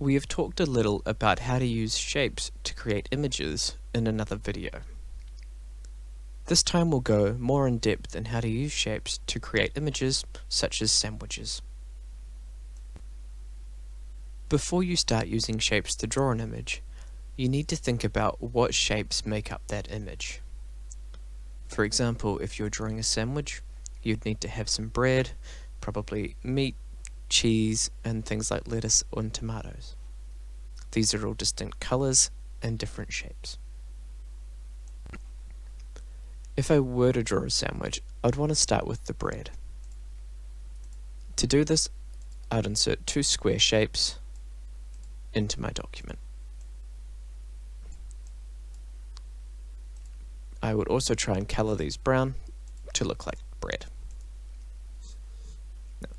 We have talked a little about how to use shapes to create images in another video. This time we'll go more in depth in how to use shapes to create images such as sandwiches. Before you start using shapes to draw an image, you need to think about what shapes make up that image. For example, if you're drawing a sandwich, you'd need to have some bread, probably meat, cheese, and things like lettuce and tomatoes. These are all distinct colors and different shapes. If I were to draw a sandwich, I'd want to start with the bread. To do this, I'd insert two square shapes into my document. I would also try and color these brown to look like bread. Now,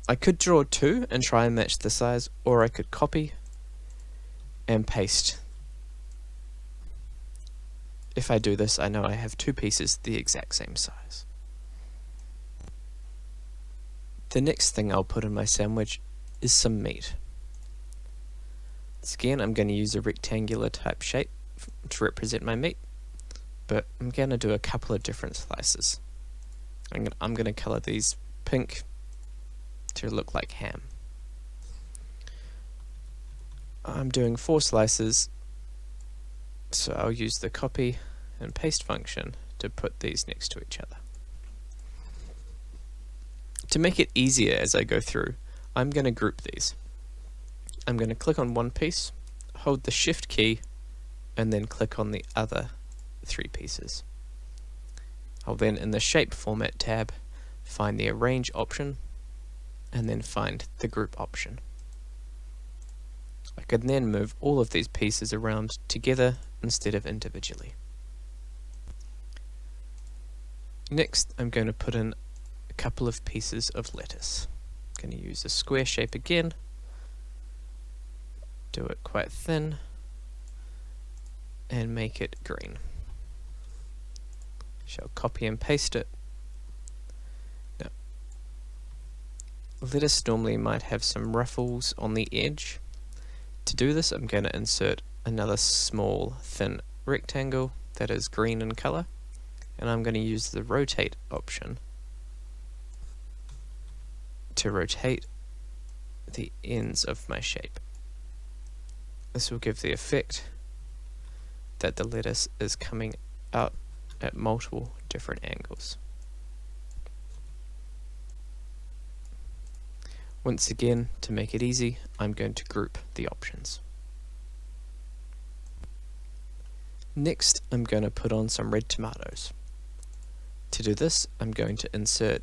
I could draw two and try and match the size, or I could copy and paste. If I do this, I know I have two pieces the exact same size. The next thing I'll put in my sandwich is some meat. Again, I'm going to use a rectangular type shape to represent my meat, but I'm going to do a couple of different slices. I'm going to color these pink to look like ham. I'm doing 4 slices, so I'll use the copy and paste function to put these next to each other. To make it easier as I go through, I'm going to group these. I'm going to click on one piece, hold the Shift key, and then click on the other 3 pieces. I'll then, in the Shape Format tab, find the Arrange option, and then find the Group option. I can then move all of these pieces around together instead of individually. Next, I'm going to put in a couple of pieces of lettuce. I'm going to use a square shape again, do it quite thin, and make it green. Shall copy and paste it. Now, lettuce normally might have some ruffles on the edge. To do this, I'm going to insert another small thin rectangle that is green in color, and I'm going to use the rotate option to rotate the ends of my shape. This will give the effect that the lettuce is coming out at multiple different angles. Once again, to make it easy, I'm going to group the options. Next, I'm going to put on some red tomatoes. To do this, I'm going to insert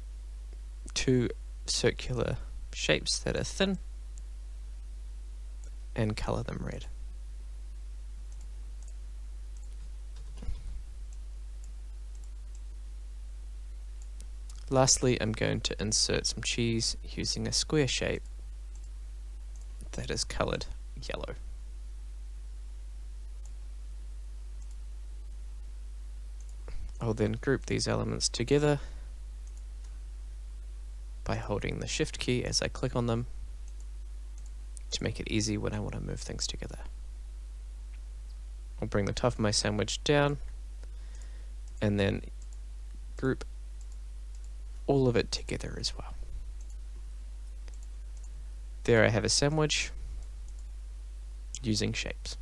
2 circular shapes that are thin and color them red. Lastly, I'm going to insert some cheese using a square shape that is colored yellow. I'll then group these elements together by holding the Shift key as I click on them to make it easy when I want to move things together. I'll bring the top of my sandwich down and then group all of it together as well. There I have a sandwich using shapes.